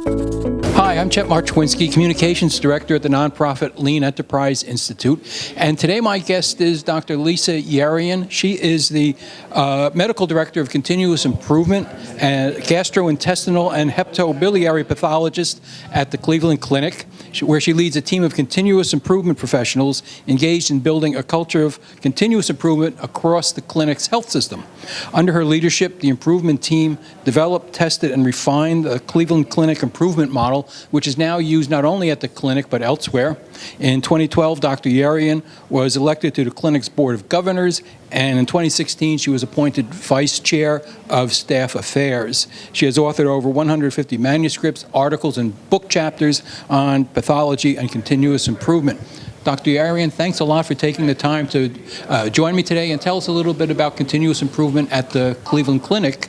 Hi, I'm Chet Marchwinski, Communications Director at the nonprofit Lean Enterprise Institute. And today my guest is Dr. Lisa Yerian. She is the Medical Director of Continuous Improvement and gastrointestinal and hepatobiliary pathologist at the Cleveland Clinic, where she leads a team of continuous improvement professionals engaged in building a culture of continuous improvement across the clinic's health system. Under her leadership, the improvement team developed, tested, and refined the Cleveland Clinic improvement model, which is now used not only at the clinic but elsewhere. In 2012, Dr. Yerian was elected to the clinic's Board of Governors, and in 2016, she was appointed Vice Chair of Staff Affairs. She has authored over 150 manuscripts, articles, and book chapters on pathology and continuous improvement. Dr. Yerian, thanks a lot for taking the time to join me today and tell us a little bit about continuous improvement at the Cleveland Clinic.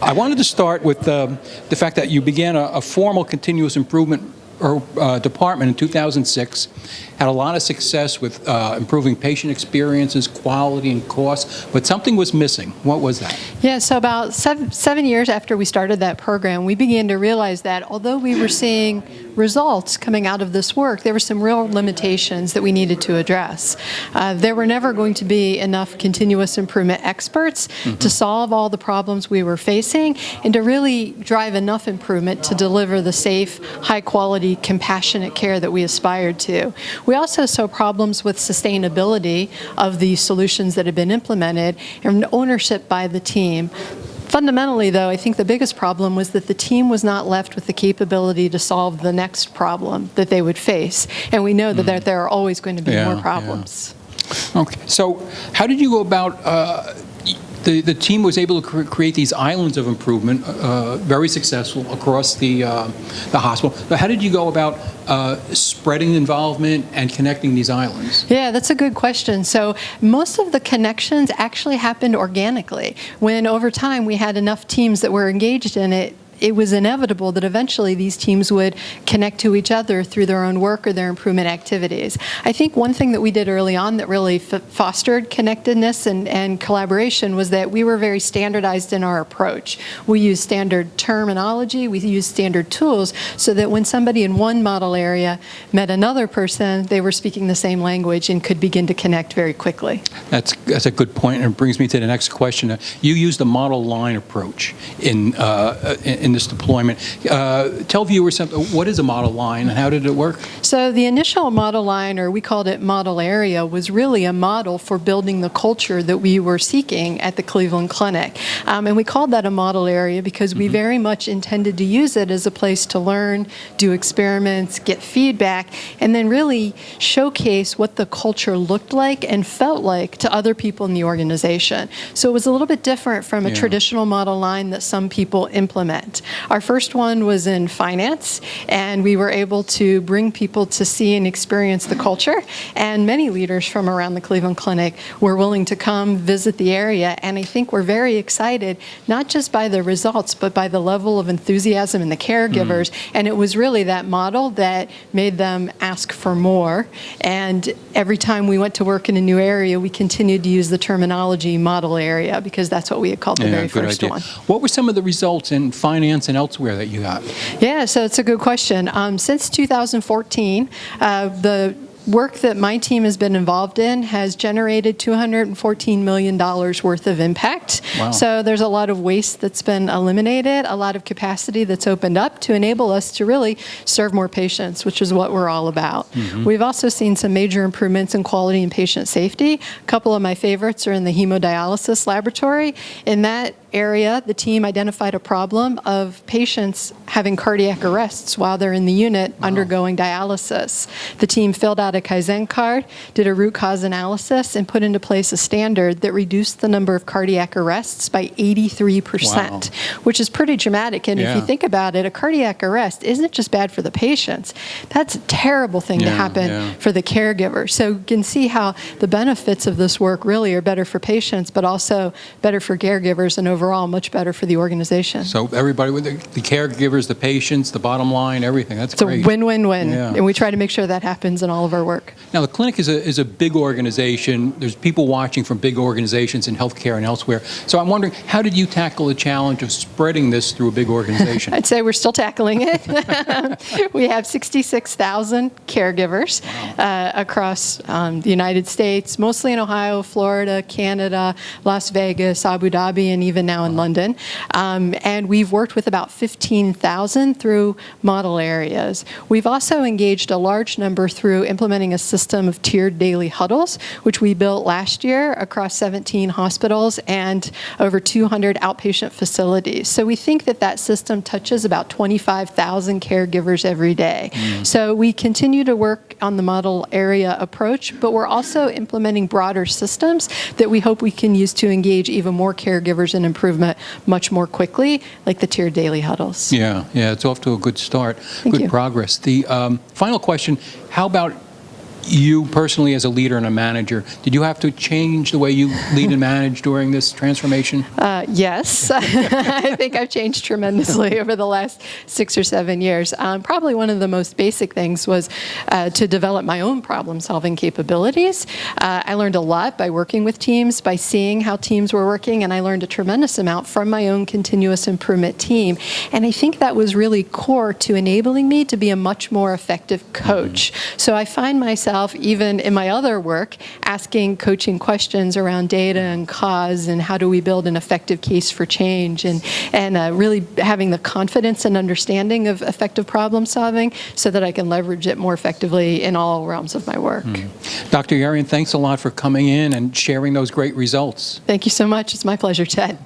I wanted to start with the fact that you began a formal continuous improvement department in 2006, had a lot of success with improving patient experiences, quality, and costs, but something was missing. What was that? Yeah, so about seven years after we started that program, we began to realize that although we were seeing results coming out of this work, there were some real limitations that we needed to address. There were never going to be enough continuous improvement experts to solve all the problems we were facing and to really drive enough improvement to deliver the safe, high-quality, compassionate care that we aspired to. We also saw problems with sustainability of the solutions that had been implemented and ownership by the team. Fundamentally, though, I think the biggest problem was that the team was not left with the capability to solve the next problem that they would face. And we know that there are always going to be more problems. Yeah. Okay. So how did you go about the team was able to create these islands of improvement, very successful across the hospital. So how did you go about spreading involvement and connecting these islands? Yeah, that's a good question. So most of the connections actually happened organically. When over time we had enough teams that were engaged in it, it was inevitable that eventually these teams would connect to each other through their own work or their improvement activities. I think one thing that we did early on that really fostered connectedness and collaboration was that we were very standardized in our approach. We used standard terminology, we used standard tools, so that when somebody in one model area met another person, they were speaking the same language and could begin to connect very quickly. That's a good point, and it brings me to the next question. You used a model line approach in this deployment. Tell viewers something. What is a model line and how did it work? So the initial model line, or we called it model area, was really a model for building the culture that we were seeking at the Cleveland Clinic. And we called that a model area because we very much intended to use it as a place to learn, do experiments, get feedback, and then really showcase what the culture looked like and felt like to other people in the organization. So it was a little bit different from a traditional model line that some people implement. Our first one was in finance, and we were able to bring people to see and experience the culture, and many leaders from around the Cleveland Clinic were willing to come visit the area, and I think we're very excited, not just by the results, but by the level of enthusiasm in the caregivers, and it was really that model that made them ask for more, and every time we went to work in a new area, we continued to use the terminology model area, because that's what we had called the very first one. What were some of the results in finance and elsewhere that you got? Yeah, so it's a good question. Since 2014, the work that my team has been involved in has generated $214 million worth of impact. Wow. So there's a lot of waste that's been eliminated, a lot of capacity that's opened up to enable us to really serve more patients, which is what we're all about. We've also seen some major improvements in quality and patient safety. A couple of my favorites are in the hemodialysis laboratory. In that area, the team identified a problem of patients having cardiac arrests while they're in the unit undergoing dialysis. The team filled out a Kaizen card, did a root cause analysis, and put into place a standard that reduced the number of cardiac arrests by 83%, which is pretty dramatic. And if you think about it, a cardiac arrest isn't just bad for the patients. That's a terrible thing to happen for the caregiver. So you can see how the benefits of this work really are better for patients, but also better for caregivers and overall overall much better for the organization. So everybody, with the caregivers, the patients, the bottom line, everything. That's It's great. a win-win-win, Yeah. and we try to make sure that happens in all of our work. Now, the clinic is a big organization. There's people watching from big organizations in healthcare and elsewhere. So I'm wondering, how did you tackle the challenge of spreading this through a big organization? I'd say we're still tackling it. We have 66,000 caregivers across the United States, mostly in Ohio, Florida, Canada, Las Vegas, Abu Dhabi, and even now in London. And we've worked with about 15,000 through model areas. We've also engaged a large number through implementing a system of tiered daily huddles, which we built last year across 17 hospitals and over 200 outpatient facilities. So we think that that system touches about 25,000 caregivers every day. So we continue to work on the model area approach, but we're also implementing broader systems that we hope we can use to engage even more caregivers in improvement much more quickly, like the tiered daily huddles. Yeah, it's off to a good start. Thank Good you. progress. The final question, how about you personally as a leader and a manager? Did you have to change the way you lead and manage during this transformation? Yes, I think I've changed tremendously over the last 6 or 7 years. Probably one of the most basic things was to develop my own problem-solving capabilities. I learned a lot by working with teams, by seeing how teams were working, and I learned a tremendous amount from my own continuous improvement team. And I think that was really core to enabling me to be a much more effective coach. So I find myself, even in my other work, asking coaching questions around data and cause and how do we build an effective case for change, and really having the confidence and understanding of effective problem solving so that I can leverage it more effectively in all realms of my work. Dr. Yerian, thanks a lot for coming in and sharing those great results. Thank you so much. It's my pleasure, Chet.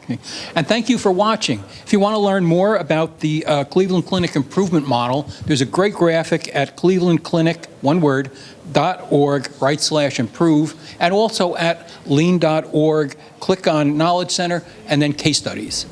And thank you for watching. If you want to learn more about the Cleveland Clinic Improvement Model, there's a great graphic at clevelandclinic.org/improve, and also at lean.org. Click on Knowledge Center and then Case Studies.